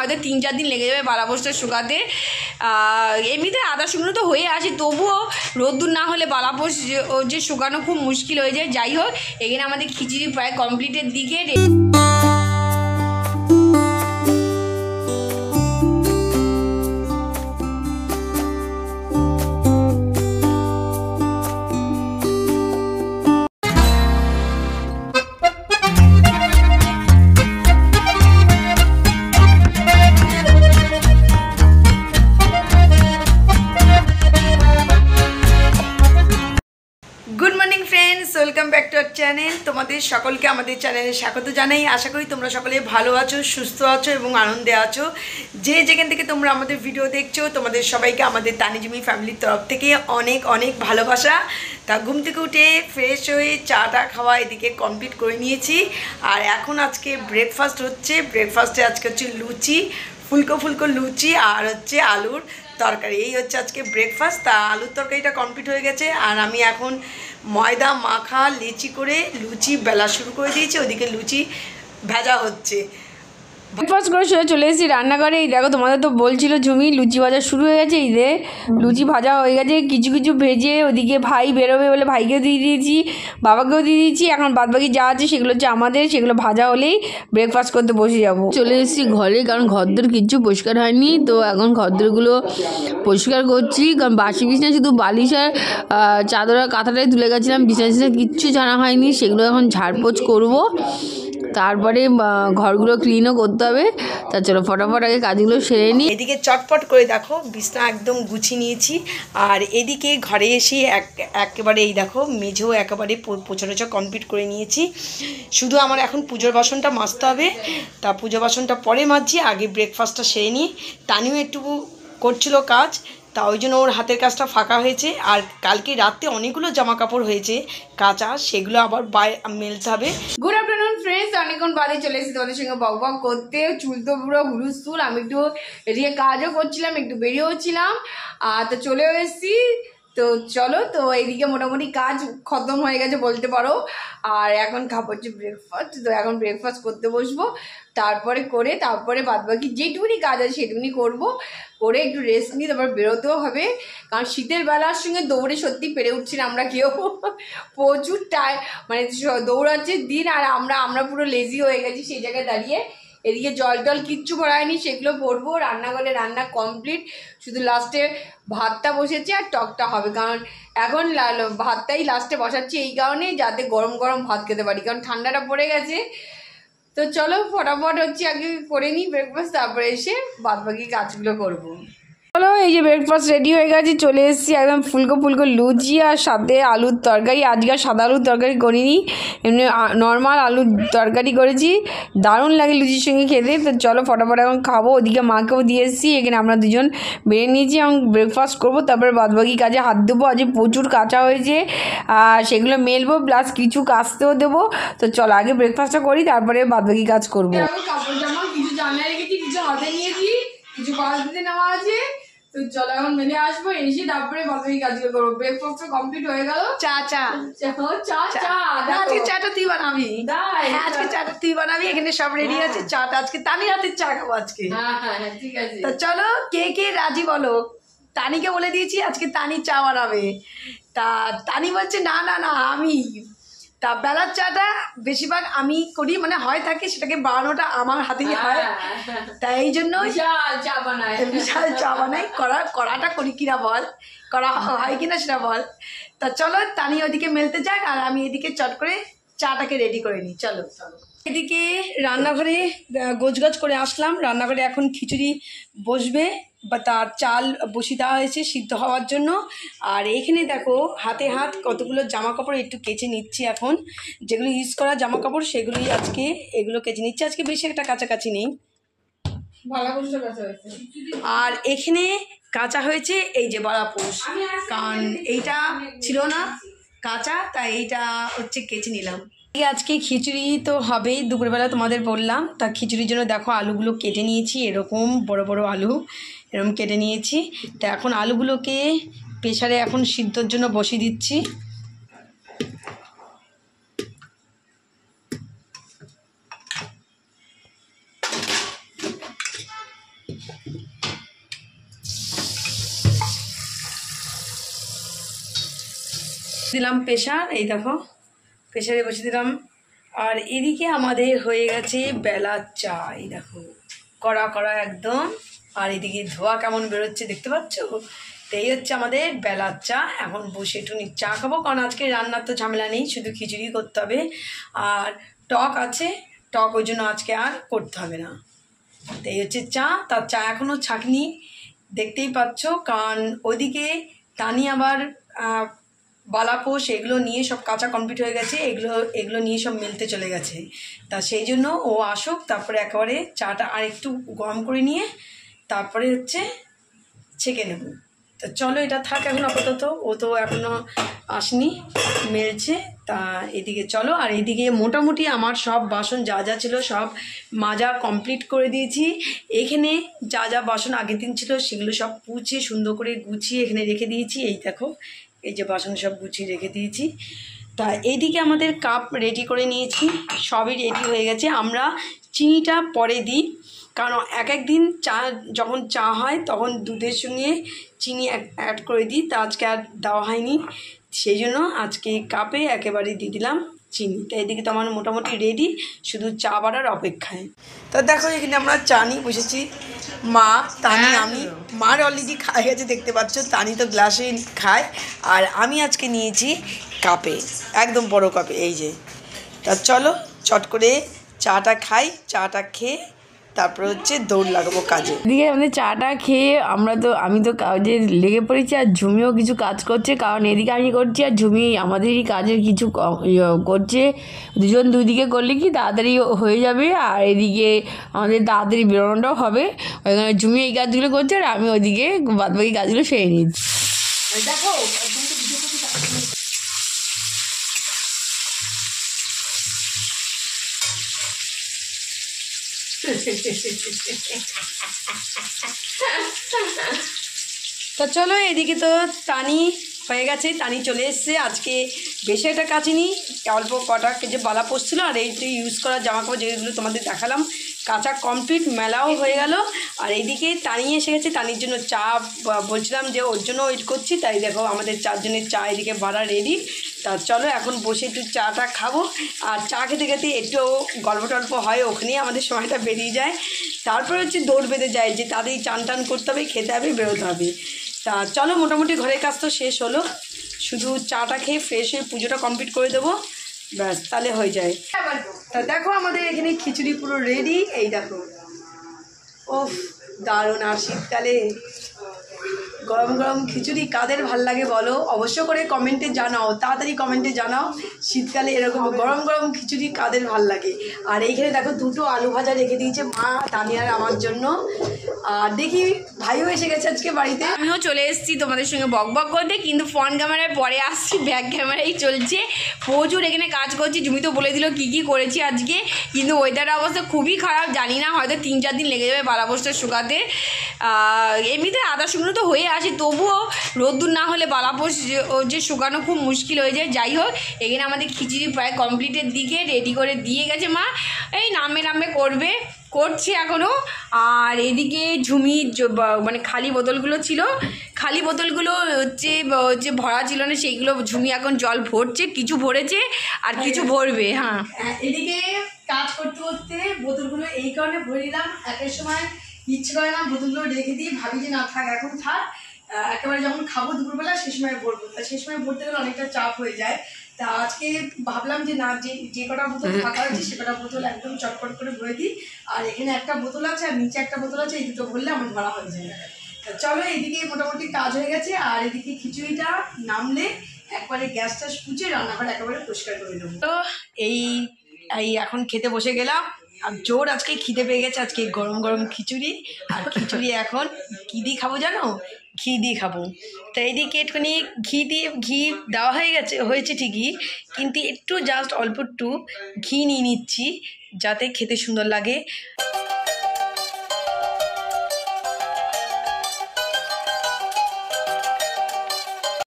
হয়তো 3-4 দিন লেগে যাবে বালাপোষটা শুকাতে। এমনিতে আদা শুকনো তো হয়ে আসে, তবুও রোদ্দুর না হলে বালাপোষ যে শুকানো খুব মুশকিল হয়ে যায়। যাই হোক, এখানে আমাদের খিচুড়ি প্রায় কমপ্লিটের দিকে। Good morning friends, welcome back to our channel. তোমাদের সকলকে আমাদের চ্যানেলে স্বাগত জানাই। আশা করি তোমরা সকলে ভালো আছো, সুস্থ আছো এবং আনন্দে আছো। যে যেখান থেকে তোমরা আমাদের ভিডিও দেখছো, তোমাদের সবাইকে আমাদের তানিজমি ফ্যামিলির তরফ থেকে অনেক অনেক ভালোবাসা। তা ঘুম থেকে উঠে ফ্রেশ হয়ে চাটা খাওয়া এদিকে কমপ্লিট করে নিয়েছি। আর এখন আজকে ব্রেকফাস্ট হচ্ছে। ব্রেকফাস্টে আজকে হচ্ছে লুচি, ফুলকো ফুলকো লুচি আর হচ্ছে আলুর তরকারি। এই হচ্ছে আজকে ব্রেকফাস্ট। তা আলুর তরকারিটা কমপ্লিট হয়ে গেছে। আর আমি এখন ময়দা মাখা লেচি করে লুচি বেলা শুরু করে দিয়েছি। ওদিকে লুচি ভাজা হচ্ছে। ব্রেকফাস্ট করে চলে এসেছি রান্নাঘরে। এই দেখো, তোমাদের তো বলছিল ঝুমি লুচি ভাজা শুরু হয়ে গেছে। এই যে লুচি ভাজা হয়ে গেছে, কিছু কিছু ভেজে ওদিকে ভাই বেরোবে বলে ভাইকেও দিয়ে দিয়েছি, বাবাকেও দিয়ে দিয়েছি। এখন বাদবাকি যা আছে সেগুলো হচ্ছে আমাদের, সেগুলো ভাজা হলেই ব্রেকফাস্ট করতে বসে যাব। চলে এসেছি ঘরে, কারণ ঘরদোর কিচ্ছু পরিষ্কার হয়নি, তো এখন ঘরদোরগুলো পরিষ্কার করছি। কারণ বাসি বিছানা শুধু বালিশ আর চাদর আর কাঁথাটাই তুলে গেছিলাম, বিছানা কিচ্ছু জানা হয়নি, সেগুলো এখন ঝাড়পোছ করবো। তারপরে ঘরগুলো ক্লিনও করতে হবে। তা চলো ফটাফট আগে কাজগুলো সেরে নিই। এদিকে চটপট করে দেখো বিছনা একদম গুছিয়ে নিয়েছি। আর এদিকে ঘরে এসে একেবারে এই দেখো মেঝেও একেবারে পোছা কমপ্লিট করে নিয়েছি। শুধু আমার এখন পুজোর বাসনটা মাজতে হবে। তা পুজো বাসনটা পরে মাজছি, আগে ব্রেকফাস্টটা সেরে নিই। টানিও একটু করছিল কাজ, তা ওই জন্য ওর হাতের কাজটা ফাঁকা হয়েছে। আর কালকে রাতে অনেকগুলো জামা কাপড় হয়েছে কাঁচা, সেগুলো আবার মেলতে হবে। গুড আফটারনুন ফ্রেন্ডস, অনেকক্ষণ বাদে চলে এসেছি তোমাদের সঙ্গে বক বক করতে। চুল তো পুরো হুলুস্থুল। আমি একটু এদিকে কাজও করছিলাম, একটু বেরিয়েও ছিলাম, তো চলেও এসেছি। তো চলো, তো এইদিকে মোটামুটি কাজ খতম হয়ে গেছে বলতে পারো। আর এখন খাবো হচ্ছে ব্রেকফাস্ট। তো এখন ব্রেকফাস্ট করতে বসবো, তারপরে বাদবাকি যেটুকুনি কাজ আছে সেটুকুনি করবো, করে একটু রেস্ট নিয়ে তারপর বেরোতেও হবে। কারণ শীতের বেলার সঙ্গে দৌড়ে সত্যি পেরে উঠছি না আমরা কেউ। প্রচুর মানে দৌড়াচ্ছে দিন, আর আমরা পুরো লেজি হয়ে গেছি সেই জায়গায় দাঁড়িয়ে। এদিকে জল টল কিচ্ছু ভরায়নি, সেগুলো ভরবো। রান্নাঘরে রান্না কমপ্লিট, শুধু লাস্টে ভাতটা বসেছে আর টকটা হবে। কারণ এখন ভাতটাই লাস্টে বসাচ্ছি এই কারণে, যাতে গরম গরম ভাত খেতে পারি, কারণ ঠান্ডাটা পড়ে গেছে। তো চলো ফটাফট হচ্ছে আগে করে নিই ব্রেকফাস্ট, তারপরে এসে বাদবাকি কাজগুলো করবো। চলো, এই যে ব্রেকফাস্ট রেডি হয়ে গেছে, চলে এসেছি একদম ফুলকো ফুলকো লুচি আর সাথে আলুর তরকারি। আজকে আর সাদা আলুর তরকারি করিনি, এমনি নর্মাল আলুর তরকারি করেছি। দারুণ লাগে লুচির সঙ্গে খেতে। তো চলো ফটাফট এখন খাবো। ওদিকে মাকেও দিয়ে এসেছি, এখানে আমরা দুজন বেরিয়ে নিয়েছি এবং ব্রেকফাস্ট করবো, তারপরে বাদবাকি কাজে হাত দেবো। আজকে প্রচুর কাঁচা হয়েছে, সেগুলো মেলবো, প্লাস কিছু কাচতেও দেবো। তো চলো আগে ব্রেকফাস্টটা করি, তারপরে বাদবাকি কাজ করবো। কাপড় জামা কিছু জানিয়ে রেখেছি, কিছু হাতে নিয়েছি, কিছু বালতিতে নেওয়া আছে। তো চলো এখন মেলে আসবো, এসে তারপরে বাকি কাজগুলো করবো। ব্রেকফাস্ট কমপ্লিট হয়ে গেল। আজকে চাটা তুই বানাবি, আজকে চাটা তুই বানাবি। এখানে সব রেডি আছে। চাটা আজকে তানির হাতের চা খাবো আজকে। ঠিক আছে, তো চলো কে কে রাজি বলো। তানিকে বলে দিয়েছি আজকে তানি চা বানাবে। তা তানি বলছে না না না আমি। তা বেলার চাটা বেশিরভাগ আমি করি, মানে হয় থাকে, সেটাকে বানানোটা আমার হাতেই হয়। তাই এই জন্য বিশাল চা বানাই। কড়াটা করি কিনা বল, করা হয় কিনা সেটা বল। তা চলো তানি ওদিকে মেলতে যাক, আর আমি এদিকে চট করে চাটাকে রেডি করে নিই। চলো এদিকে রান্নাঘরে গোছগাছ করে আসলাম। রান্নাঘরে এখন খিচুড়ি বসবে, বা তার চাল বসিয়ে দেওয়া হয়েছে সিদ্ধ হওয়ার জন্য। আর এখানে দেখো হাতে হাত কতগুলো জামা কাপড় একটু কেচে নিচ্ছি। এখন যেগুলো ইউজ করা জামা কাপড় সেগুলোই আজকে এগুলো কেচে নিচ্ছি। আজকে বেশি একটা কাছাকাছি নেই, আর এখানে কাঁচা হয়েছে এই যে বালাপোষ, কারণ এইটা ছিল না কাঁচা, তাই এইটা হচ্ছে কেচে নিলাম। আজকে খিচুড়ি তো হবেই, দুপুরবেলা তোমাদের বললাম। তা খিচুড়ির জন্য দেখো আলুগুলো কেটে নিয়েছি, এরকম বড় বড় আলু এরকম কেটে নিয়েছি। তা এখন আলুগুলোকে প্রেসারে এখন সিদ্ধর জন্য বসিয়ে দিচ্ছি। দিলাম প্রেশার, এই দেখো প্রেশারে বসে দিলাম। আর এদিকে আমাদের হয়ে গেছে বেলার চা, এই দেখো কড়া কড়া একদম। আর এদিকে ধোয়া কেমন বেরোচ্ছে দেখতে পাচ্ছ। তো এই হচ্ছে আমাদের বেলার চা। এখন বসে একটু চা খাবো, কারণ আজকে রান্নার তো ঝামেলা নেই, শুধু খিচুড়ি করতে হবে। আর টক আছে, টক ওই জন্য আজকে আর করতে হবে না। তো এই হচ্ছে চা। তার চা এখনও ছাঁকনি, দেখতেই পাচ্ছ, কারণ ওইদিকে টানি আবার বালাপোষ এগুলো নিয়ে সব কাঁচা কমপ্লিট হয়ে গেছে, এগুলো নিয়ে সব মেলতে চলে গেছে। তা সেই জন্য ও আসুক, তারপরে একেবারে চাটা আর একটু গরম করে নিয়ে তারপরে হচ্ছে ছেঁকে নেব। তো চলো এটা থাক এখন আপাতত, ও তো এখনও আসনি, মেলছে। তা এদিকে চলো। আর এদিকে মোটামুটি আমার সব বাসন যা যা ছিল সব মাজা কমপ্লিট করে দিয়েছি। এখানে যা যা বাসন আগের দিন ছিল সেগুলো সব পুছে সুন্দর করে গুছিয়ে এখানে রেখে দিয়েছি। এই দেখো এই যে বাসন সব গুছিয়ে রেখে দিয়েছি। তা এইদিকে আমাদের কাপ রেডি করে নিয়েছি, সবই রেডি হয়ে গেছে। আমরা চিনিটা পরে দিই, কারণ এক একদিন চা যখন চা হয় তখন দুধের সঙ্গে চিনি অ্যাড করে দিই, তা আজকে আর দেওয়া হয়নি, সেই জন্য আজকে কাপে একেবারে দিয়ে দিলাম চিনি। তো এদিকে তো আমার মোটামুটি রেডি, শুধু চা বাড়ার অপেক্ষায়। তা দেখো এখানে আমরা চা নিয়ে বসেছি, মা, তানি, আমি। মার অলরেডি খায় গেছে দেখতে পাচ্ছ, তানি তো গ্লাসে খায়, আর আমি আজকে নিয়েছি কাপে, একদম বড় কাপে, এই যে। তা চলো চট করে চাটা খাই, চাটা খেয়ে তারপরে হচ্ছে দৌড় লাগাবো কাজে। এদিকে আমাদের চাটা খেয়ে আমি তো কাজে লেগে পড়েছি, আর ঝুমিও কিছু কাজ করছে, কারণ এদিকে আমি করছি আর ঝুমি আমাদেরই কাজের কিছু করছে। দুজন দুই দিকে করলে কি তাড়াতাড়ি হয়ে যাবে, আর এদিকে আমাদের তাড়াতাড়ি বেরোনোটাও হবে। ওইখানে ঝুমি এই কাজগুলো করছে আর আমি ওইদিকে বাদবাকি কাজগুলো সেরে নিচ্ছি। দেখো তো চলো এদিকে তো টানি হয়ে গেছে, টানি চলে এসছে। আজকে বেশি একটা কাচিনি, অল্প কটা যে বালা পড়ছিল, আর এই যে ইউজ করা জামা কাপড় যেগুলো তোমাদের দেখালাম কাঁচা কমপ্লিট মেলাও হয়ে গেল। আর এইদিকে টানি এসে গেছে, টানির জন্য চা বলছিলাম যে ওর জন্য ওয়েট করছি, তাই দেখো আমাদের চারজনের চা এদিকে বাড়া রেডি। তা চলো এখন বসে একটু চাটা খাবো, আর চা খেতে খেতে একটু গল্প টল্প হয়, ওখানেই আমাদের সময়টা বেরিয়ে যায়। তারপরে হচ্ছে দৌড় বেঁধে যায় যে তাদের চান টান করতে হবে, খেতে হবে, বেরোতে হবে। তা চলো মোটামুটি ঘরের কাজ তো শেষ হলো, শুধু চাটা খেয়ে ফ্রেশ হয়ে পুজোটা কমপ্লিট করে দেবো, ব্যাস তাহলে হয়ে যায়। তা দেখো আমাদের এখানে খিচুড়ি পুরো রেডি, এই দেখো। ওফ দারুণ। আর শীতকালে গরম গরম খিচুড়ি কাদের ভাল লাগে বলো, অবশ্য করে কমেন্টে জানাও, তাড়াতাড়ি কমেন্টে জানাও শীতকালে এরকম গরম গরম খিচুড়ি কাদের ভাল লাগে। আর এইখানে দেখো দুটো আলু ভাজা রেখে দিয়েছে মা, তানিয়ার আমার জন্য। আর দেখি ভাইও এসে গেছে আজকে বাড়িতে। আমিও চলে এসেছি তোমাদের সঙ্গে বক বক করতে, কিন্তু ফ্রন্ট ক্যামেরায় পরে আসছি, ব্যাক ক্যামেরাই চলছে। প্রচুর এখানে কাজ করছি, জমি তো বলে দিল কী কী করেছি আজকে, কিন্তু ওয়েদারের অবস্থা খুবই খারাপ, জানি না হয়তো 3-4 দিন লেগে যাবে বালাপোষটা শুকাতে। এমনিতে আদা শুকনো তো হয়ে আসে, তবুও রোদ্দুর না হলে বালাপোষ যে শুকানো খুব মুশকিল হয়ে যায়। যাই হোক এখানে আমাদের খিচুড়ি প্রায় কমপ্লিটের দিকে, রেডি করে দিয়ে গেছে মা, এই নামে করছে এখনও। আর এদিকে ঝুমি মানে খালি বোতলগুলো ছিল, খালি বোতলগুলো হচ্ছে ভরা ছিল না, সেইগুলো ঝুমি এখন জল ভরছে, কিছু ভরেছে আর কিছু ভরবে। হ্যাঁ এদিকে কাজ করতে করতে বোতলগুলো এই কারণে ভরে দিলাম, একের সময় ইচ্ছে করে না বোতলগুলো রেখে দিই, ভাবি যে না থাক এখন থাক, একেবারে যখন খাবো দুপুরবেলা সে সময় ভরবো, তা সে সময় ভরতে গেলে অনেকটা চাপ হয়ে যায়। তা আজকে ভাবলাম যে না, যে কটা বোতল ফাঁকা হয়েছে সে কটা বোতল একদম চটপট করে ভরে দিই। আর এখানে একটা বোতল আছে আর নিচে একটা বোতল আছে, এই দুটো ভরলে আমার ভরা হয়ে যায়। তা চলো এদিকে মোটামুটি কাজ হয়ে গেছে। আর এদিকে খিচুড়িটা নামলে একবারে গ্যাস ট্যাস পুচে রান্নাঘর একেবারে পরিষ্কার করে দেবো। তো এই এখন খেতে বসে গেলাম, আর জোর আজকে খিদে পেয়ে গেছে, আজকে গরম গরম খিচুড়ি। আর খিচুড়ি এখন কী দিয়ে খাবো জানো, ঘি দিয়ে খাবো। তো এইদিকে একটুখানি ঘি দেওয়া হয়েছে ঠিকই, কিন্তু একটু জাস্ট অল্প একটু ঘি নিয়ে নিচ্ছি যাতে খেতে সুন্দর লাগে।